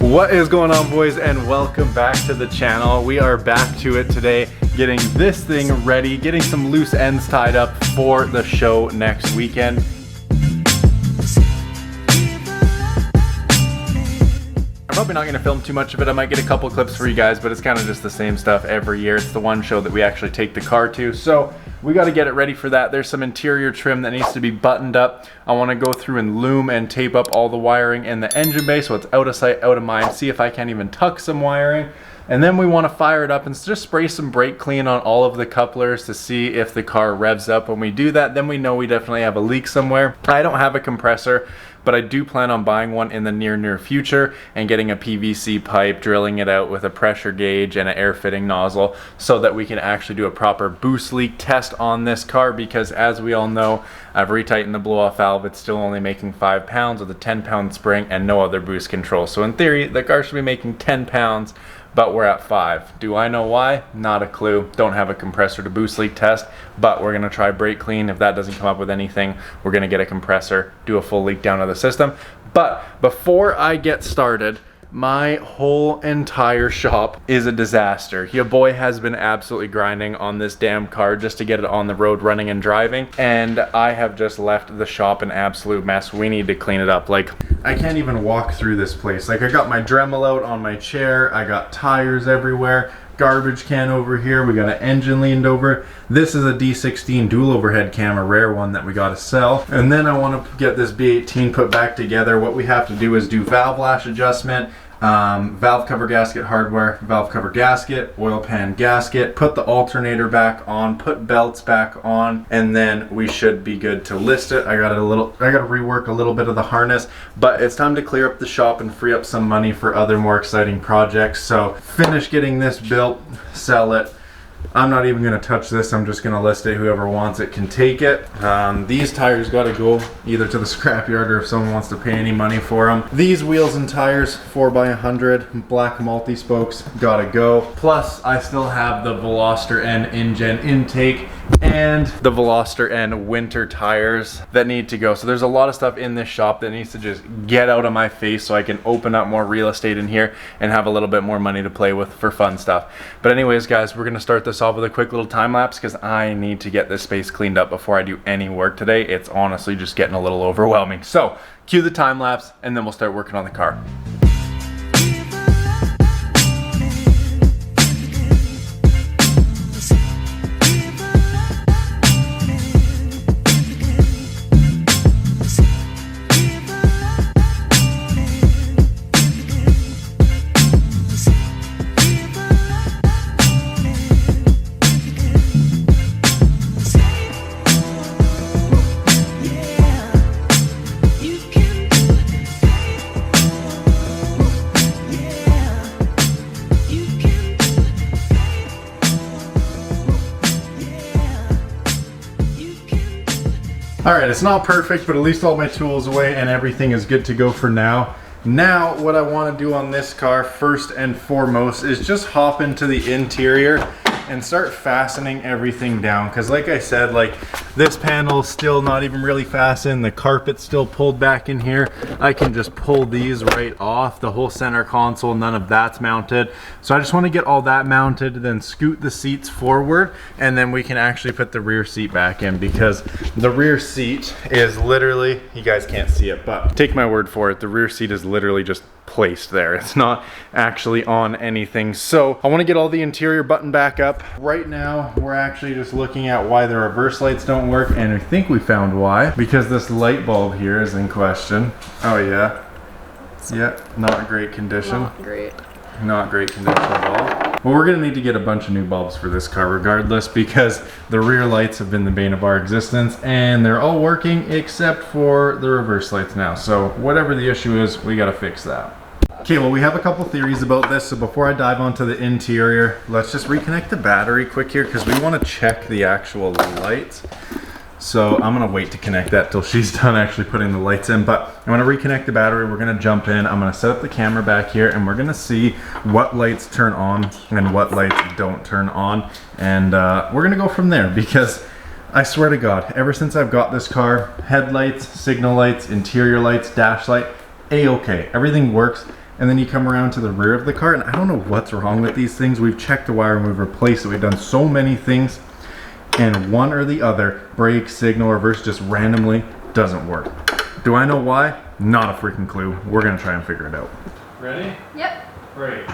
What is going on, boys, and welcome back to the channel. We are back to it today, getting this thing ready, getting some loose ends tied up for the show next weekend. I'm probably not going to film too much of it. I might get a couple clips for you guys, but it's kind of just the same stuff every year. It's the one show that we actually take the car to, so we got to get it ready for that. There's some interior trim that needs to be buttoned up. I want to go through and loom and tape up all the wiring in the engine bay so it's out of sight, out of mind. See if I can even tuck some wiring. And then we want to fire it up and just spray some brake clean on all of the couplers to see if the car revs up. When we do that, then we know we definitely have a leak somewhere. I don't have a compressor, but I do plan on buying one in the near future and getting a PVC pipe, drilling it out with a pressure gauge and an air fitting nozzle so that we can actually do a proper boost leak test on this car, because as we all know, I've retightened the blow off valve. It's still only making 5 pounds with a 10-pound spring and no other boost control. So in theory, the car should be making 10 pounds, but we're at 5. Do I know why? Not a clue. Don't have a compressor to boost leak test, but we're gonna try brake clean. If that doesn't come up with anything, we're gonna get a compressor, do a full leak down of the system. But before I get started, my whole entire shop is a disaster. Your boy has been absolutely grinding on this damn car just to get it on the road running and driving, and I have just left the shop an absolute mess. We need to clean it up. Like, I can't even walk through this place. Like, I got my Dremel out on my chair, I got tires everywhere, garbage can over here, we got an engine leaned over. This is a D16 dual overhead cam, a rare one that we got to sell. And then I want to get this B18 put back together. What we have to do is do valve lash adjustment, valve cover gasket hardware, valve cover gasket, oil pan gasket, put the alternator back on, put belts back on, and then we should be good to list it. I got to rework a little bit of the harness, but it's time to clear up the shop and free up some money for other more exciting projects. So finish getting this built, sell it. I'm not even going to touch this. I'm just going to list it. Whoever wants it can take it. These tires got to go either to the scrapyard or if someone wants to pay any money for them. These wheels and tires, 4x100, black multi-spokes, got to go. Plus, I still have the Veloster N InGen intake and the Veloster N winter tires that need to go. So there's a lot of stuff in this shop that needs to just get out of my face so I can open up more real estate in here and have a little bit more money to play with for fun stuff. But anyways, guys, we're going to start this off with a quick little time lapse because I need to get this space cleaned up before I do any work today. It's honestly just getting a little overwhelming. So cue the time lapse and then we'll start working on the car. Alright, it's not perfect, but at least all my tools away and everything is good to go for now. Now, what I want to do on this car, first and foremost, is just hop into the interior and start fastening everything down. Because like I said, like, this panel's still not even really fastened. The carpet's still pulled back in here. I can just pull these right off. The whole center console, none of that's mounted. So I just want to get all that mounted, then scoot the seats forward, and then we can actually put the rear seat back in, because the rear seat is literally, you guys can't see it, but take my word for it, the rear seat is literally just placed there. It's not actually on anything. So I want to get all the interior buttoned back up. Right now, we're actually just looking at why the reverse lights don't work, and I think we found why. Because this light bulb here is in question. Oh yeah. Yeah, not great condition. Not great. Not great condition at all. Well, we're gonna need to get a bunch of new bulbs for this car regardless, because the rear lights have been the bane of our existence and they're all working except for the reverse lights now. So whatever the issue is, we gotta fix that. Okay, well, we have a couple theories about this, so before I dive onto the interior, let's just reconnect the battery quick here, because we want to check the actual lights. So I'm gonna wait to connect that till she's done actually putting the lights in, but I'm gonna reconnect the battery, we're gonna jump in, I'm gonna set up the camera back here, and we're gonna see what lights turn on and what lights don't turn on, and we're gonna go from there, because I swear to God, ever since I've got this car, headlights, signal lights, interior lights, dash light, a-okay. Everything works. And then you come around to the rear of the car, and I don't know what's wrong with these things. We've checked the wire and we've replaced it. We've done so many things, and one or the other, brake, signal, reverse, just randomly doesn't work. Do I know why? Not a freaking clue. We're gonna try and figure it out. Ready? Yep. Brake.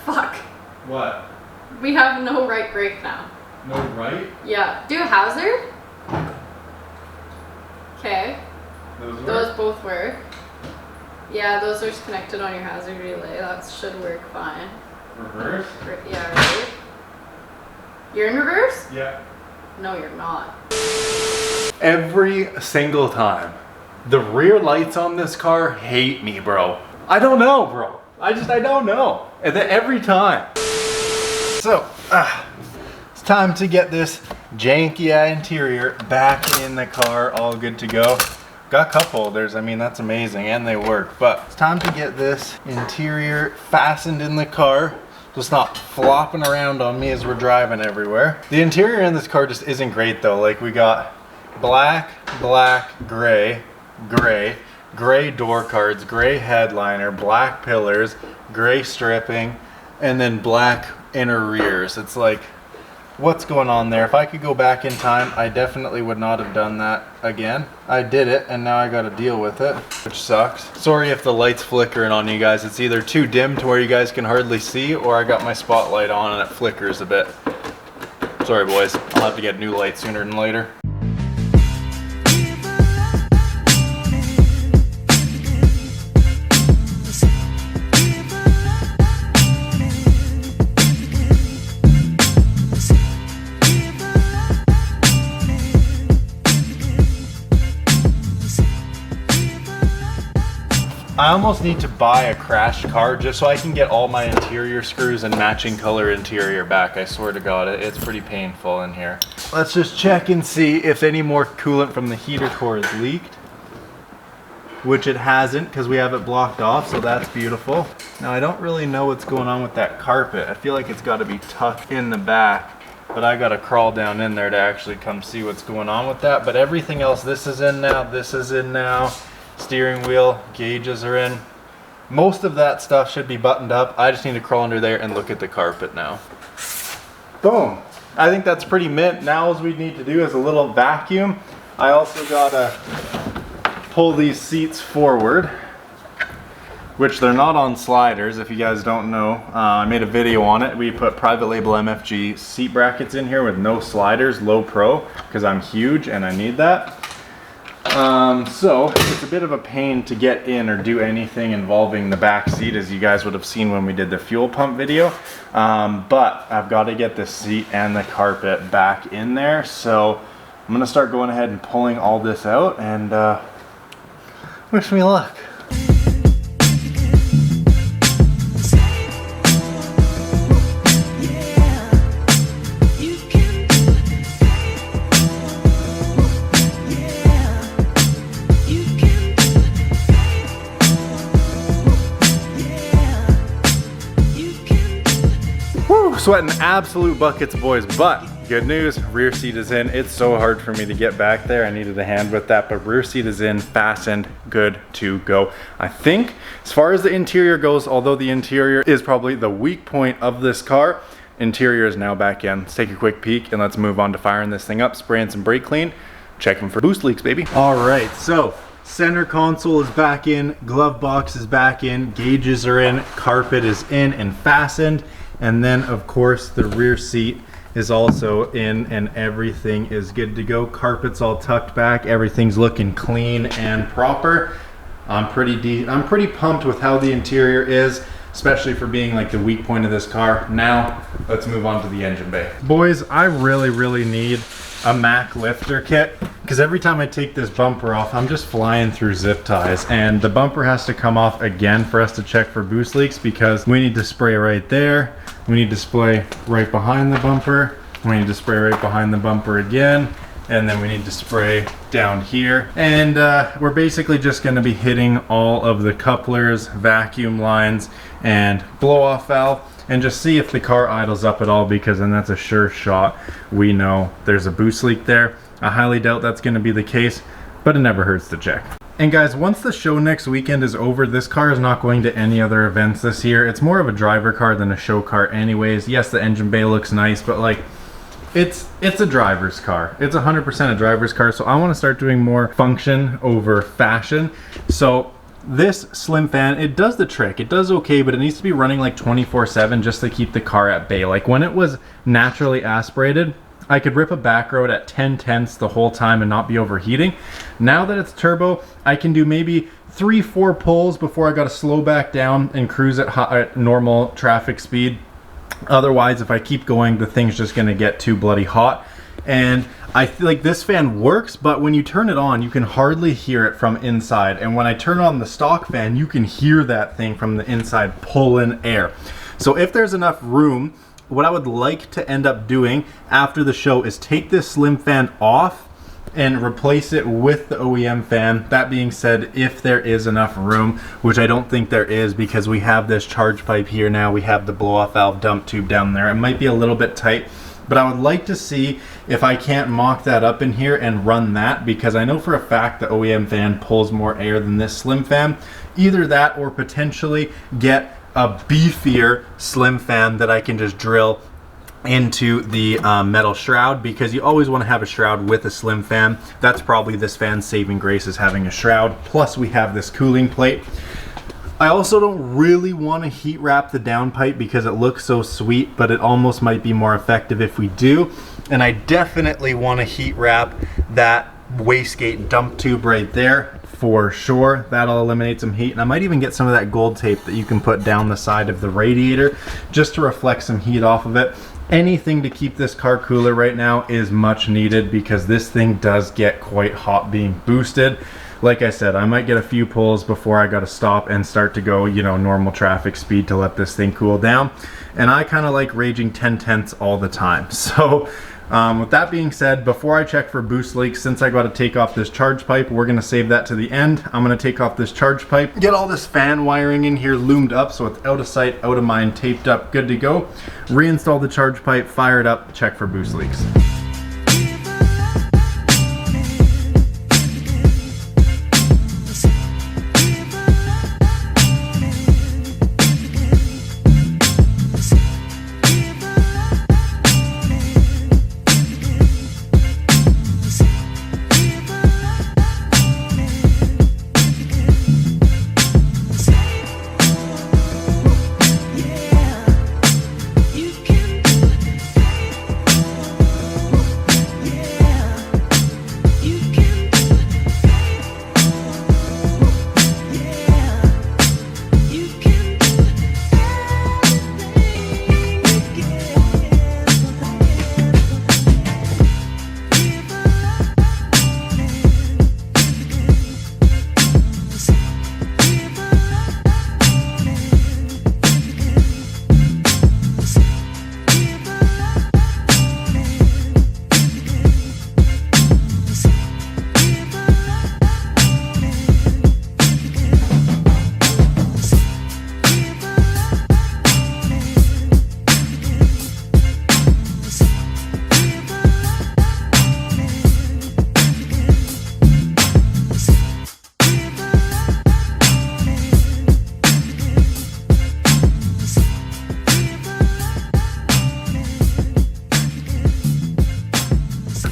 Fuck. What? We have no right brake now. No right? Yeah. Do a hazard? Okay. Those both work. Yeah, those are connected on your hazard relay. That should work fine. Reverse? Yeah, right. You're in reverse? Yeah. No, you're not. Every single time. The rear lights on this car hate me, bro. I don't know, bro. I don't know. And then every time. So, it's time to get this janky interior back in the car, all good to go. Got cup holders, I mean, that's amazing, and they work. But it's time to get this interior fastened in the car. Just not flopping around on me as we're driving everywhere. The interior in this car just isn't great though. Like, we got black, gray, gray door cards, gray headliner, black pillars, gray stripping, and then black inner rears. It's like, what's going on there? If I could go back in time, I definitely would not have done that again. I did it, and now I got to deal with it, which sucks. Sorry if the light's flickering on you guys. It's either too dim to where you guys can hardly see, or I got my spotlight on and it flickers a bit. Sorry boys, I'll have to get new lights sooner than later. I almost need to buy a crashed car just so I can get all my interior screws and matching color interior back. I swear to God, it's pretty painful in here. Let's just check and see if any more coolant from the heater core is leaked. Which it hasn't, because we have it blocked off, so that's beautiful. Now I don't really know what's going on with that carpet. I feel like it's got to be tucked in the back, but I got to crawl down in there to actually come see what's going on with that. But everything else, this is in now, this is in now. Steering wheel, gauges are in. Most of that stuff should be buttoned up. I just need to crawl under there and look at the carpet now. Boom. I think that's pretty mint. Now all we need to do is a little vacuum. I also gotta pull these seats forward, which they're not on sliders, if you guys don't know. I made a video on it. We put private label MFG seat brackets in here with no sliders, low pro, because I'm huge and I need that. So it's a bit of a pain to get in or do anything involving the back seat, as you guys would have seen when we did the fuel pump video. But I've got to get the seat and the carpet back in there. So I'm gonna start going ahead and pulling all this out, and wish me luck. Sweating absolute buckets, boys, but good news, rear seat is in. It's so hard for me to get back there. I needed a hand with that, but rear seat is in, fastened, good to go. I think as far as the interior goes, although the interior is probably the weak point of this car, interior is now back in. Let's take a quick peek and let's move on to firing this thing up, spraying some brake clean, checking for boost leaks, baby. All right, so center console is back in, glove box is back in, gauges are in, carpet is in and fastened. And then of course the rear seat is also in and everything is good to go. Carpet's all tucked back, everything's looking clean and proper. I'm pretty pumped with how the interior is, especially for being like the weak point of this car. Now let's move on to the engine bay. Boys, I really need a Mac lifter kit, because every time I take this bumper off, I'm just flying through zip ties, and the bumper has to come off again for us to check for boost leaks, because we need to spray right there, we need to spray right behind the bumper, we need to spray right behind the bumper again, and then we need to spray down here. And we're basically just going to be hitting all of the couplers, vacuum lines, and blow off valve, and just see if the car idles up at all, because then that's a sure shot. We know there's a boost leak there. I highly doubt that's going to be the case, but it never hurts to check. And guys, once the show next weekend is over, this car is not going to any other events this year. It's more of a driver car than a show car anyways. Yes, the engine bay looks nice, but like, it's a driver's car. It's 100% a driver's car, so I want to start doing more function over fashion. So this slim fan, it does the trick. It does okay, but it needs to be running like 24/7 just to keep the car at bay. Like when it was naturally aspirated, I could rip a back road at 10/10 the whole time and not be overheating. Now that it's turbo, I can do maybe 3-4 pulls before I got to slow back down and cruise at normal traffic speed. Otherwise, if I keep going, the thing's just gonna get too bloody hot. And I feel like this fan works, but when you turn it on, you can hardly hear it from inside. And when I turn on the stock fan, you can hear that thing from the inside pulling air. So if there's enough room, what I would like to end up doing after the show is take this slim fan off and replace it with the OEM fan. That being said, if there is enough room, which I don't think there is because we have this charge pipe here now, we have the blow off valve dump tube down there. It might be a little bit tight, but I would like to see if I can't mock that up in here and run that, because I know for a fact the OEM fan pulls more air than this slim fan. Either that or potentially get a beefier slim fan that I can just drill into the metal shroud, because you always want to have a shroud with a slim fan. That's probably this fan's saving grace, is having a shroud. Plus we have this cooling plate. I also don't really want to heat wrap the downpipe because it looks so sweet, but it almost might be more effective if we do. And I definitely want to heat wrap that wastegate dump tube right there for sure. That'll eliminate some heat. And I might even get some of that gold tape that you can put down the side of the radiator just to reflect some heat off of it. Anything to keep this car cooler right now is much needed, because this thing does get quite hot being boosted. Like I said, I might get a few pulls before I gotta stop and start to go, you know, normal traffic speed to let this thing cool down. And I kind of like raging 10/10 all the time. So with that being said, before I check for boost leaks, since I got to take off this charge pipe, we're going to save that to the end. I'm going to take off this charge pipe, get all this fan wiring in here loomed up so it's out of sight, out of mind, taped up, good to go. Reinstall the charge pipe, fire it up, check for boost leaks.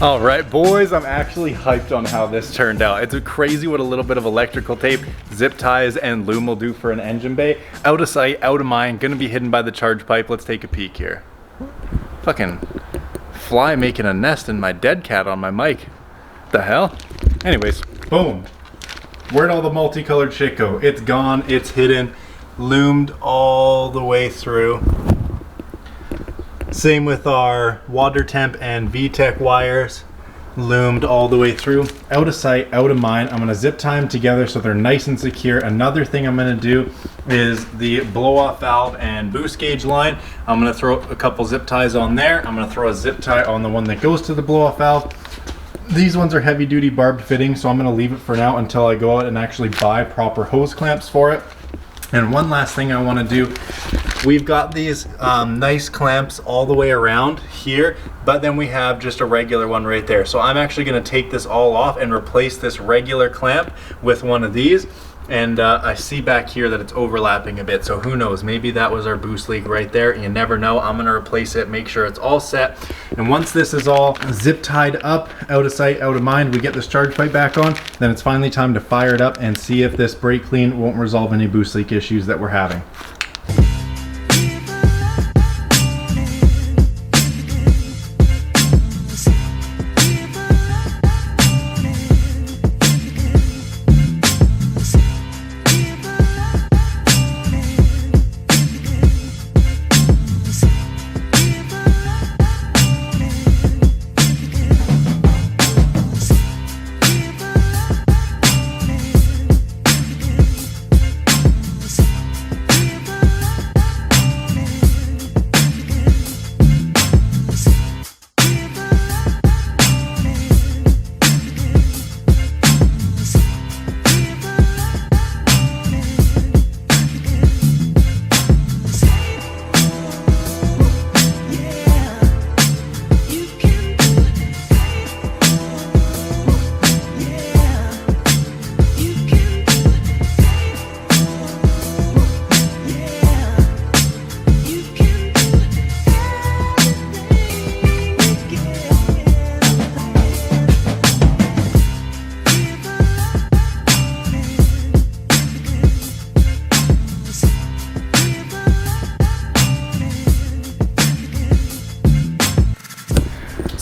All right, boys, I'm actually hyped on how this turned out. It's crazy what a little bit of electrical tape, zip ties, and loom will do for an engine bay. Out of sight, out of mind, gonna be hidden by the charge pipe. Let's take a peek here. Fucking fly making a nest in my dead cat on my mic. The hell? Anyways, boom. Where'd all the multicolored shit go? It's gone, it's hidden, loomed all the way through. Same with our water temp and VTEC wires, loomed all the way through. Out of sight, out of mind. I'm gonna zip tie them together so they're nice and secure. Another thing I'm gonna do is the blow off valve and boost gauge line. I'm gonna throw a couple zip ties on there. I'm gonna throw a zip tie on the one that goes to the blow off valve. These ones are heavy duty barbed fitting, so I'm gonna leave it for now until I go out and actually buy proper hose clamps for it. And one last thing I wanna do we've got these nice clamps all the way around here, but then we have just a regular one right there. So I'm actually going to take this all off and replace this regular clamp with one of these. And I see back here that it's overlapping a bit, so who knows, maybe that was our boost leak right there. You never know. I'm gonna replace it, make sure it's all set, and once this is all zip tied up, out of sight, out of mind, we get this charge pipe back on, then it's finally time to fire it up and see if this brake clean won't resolve any boost leak issues that we're having.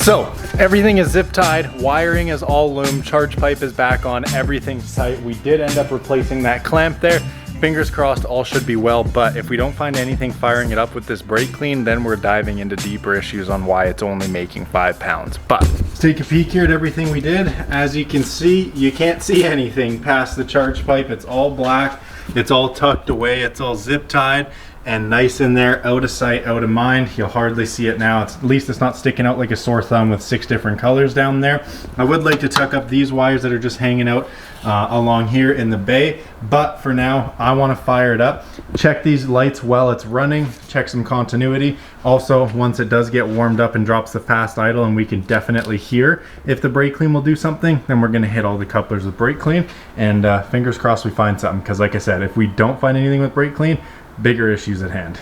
So everything is zip tied, wiring is all loomed, charge pipe is back on, everything's tight. We did end up replacing that clamp there. Fingers crossed, all should be well, but if we don't find anything firing it up with this brake clean, then we're diving into deeper issues on why it's only making 5 pounds. But let's take a peek here at everything we did. As you can see, you can't see anything past the charge pipe. It's all black, it's all tucked away, it's all zip tied and nice in there, out of sight, out of mind. You'll hardly see it now. At least it's not sticking out like a sore thumb with 6 different colors down there. I would like to tuck up these wires that are just hanging out along here in the bay, but for now I want to fire it up, check these lights while it's running, check some continuity. Also, once it does get warmed up and drops the fast idle and we can definitely hear if the brake clean will do something, then we're going to hit all the couplers with brake clean, and fingers crossed we find something, because like I said, if we don't find anything with brake clean, bigger issues at hand.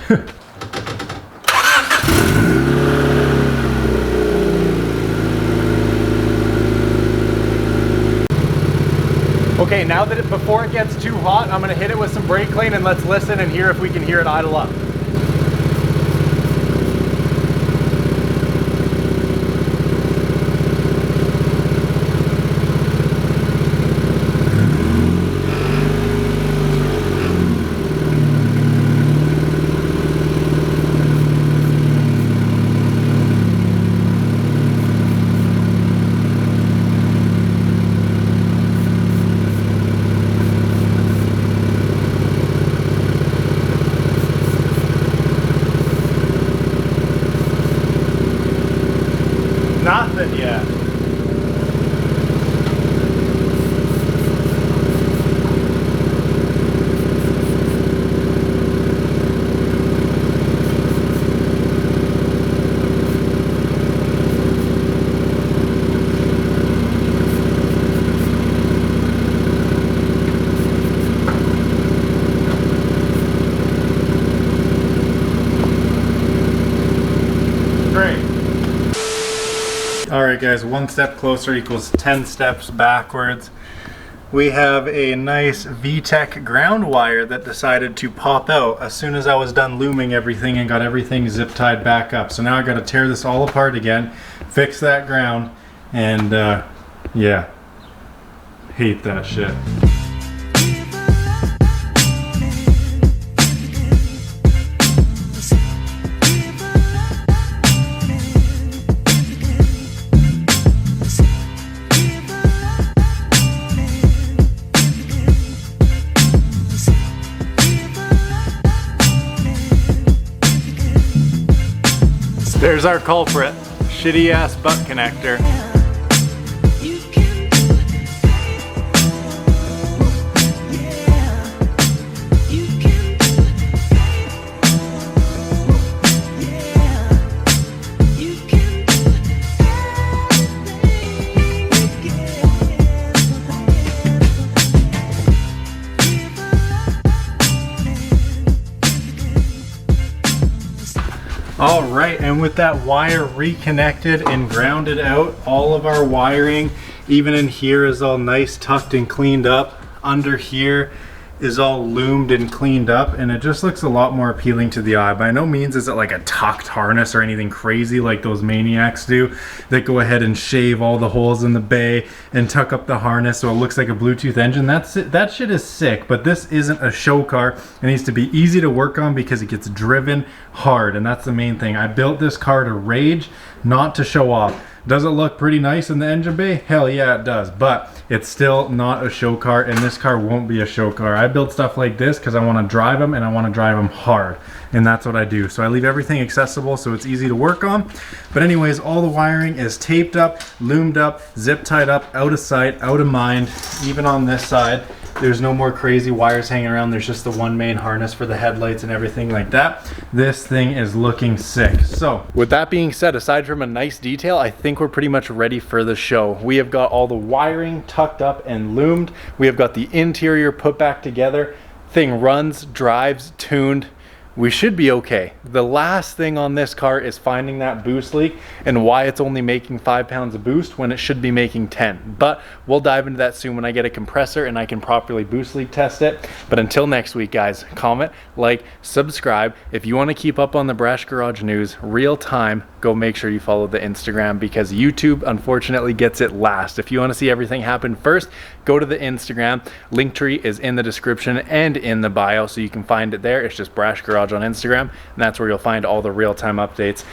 Okay, now that before it gets too hot, I'm gonna hit it with some brake clean and let's listen and hear if we can hear it idle up. Nothing yet. Alright guys, 1 step closer equals 10 steps backwards. We have a nice VTEC ground wire that decided to pop out as soon as I was done looming everything and got everything zip tied back up. So now I got to tear this all apart again, fix that ground, and yeah, hate that shit. There's our culprit, shitty ass butt connector. All right, and with that wire reconnected and grounded out, all of our wiring, even in here, is all nice, tucked and cleaned up. Under here is all loomed and cleaned up, and it just looks a lot more appealing to the eye. By no means is it like a tucked harness or anything crazy like those maniacs do that go ahead and shave all the holes in the bay and tuck up the harness so it looks like a Bluetooth engine. That shit is sick, but this isn't a show car. It needs to be easy to work on because it gets driven hard, and that's the main thing. I built this car to rage, not to show off. Does it look pretty nice in the engine bay? Hell yeah, it does, but it's still not a show car, and this car won't be a show car. I build stuff like this because I want to drive them, and I want to drive them hard, and that's what I do. So I leave everything accessible so it's easy to work on. But anyways, all the wiring is taped up, loomed up, zip tied up, out of sight, out of mind. Even on this side, there's no more crazy wires hanging around. There's just the one main harness for the headlights and everything like that. This thing is looking sick. So with that being said, aside from a nice detail, I think we're pretty much ready for the show. We have got all the wiring tucked up and loomed. We have got the interior put back together. Thing runs, drives, tuned. We should be okay. The last thing on this car is finding that boost leak and why it's only making 5 pounds of boost when it should be making 10. But we'll dive into that soon when I get a compressor and I can properly boost leak test it. But until next week, guys, comment, like, subscribe. If you want to keep up on the Brash Garage news real time, go make sure you follow the Instagram because YouTube unfortunately gets it last. If you want to see everything happen first, go to the Instagram. Linktree is in the description and in the bio, so you can find it there. It's just Brash Garage on Instagram, and that's where you'll find all the real-time updates.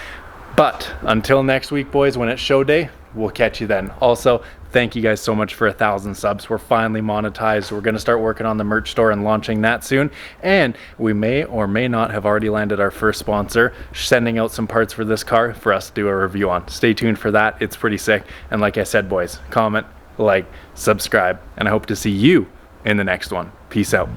But until next week, boys, when it's show day, we'll catch you then. Also, thank you guys so much for 1,000 subs. We're finally monetized. We're going to start working on the merch store and launching that soon. And we may or may not have already landed our first sponsor, sending out some parts for this car for us to do a review on. Stay tuned for that. It's pretty sick. And like I said, boys, comment, like, subscribe, and I hope to see you in the next one. Peace out.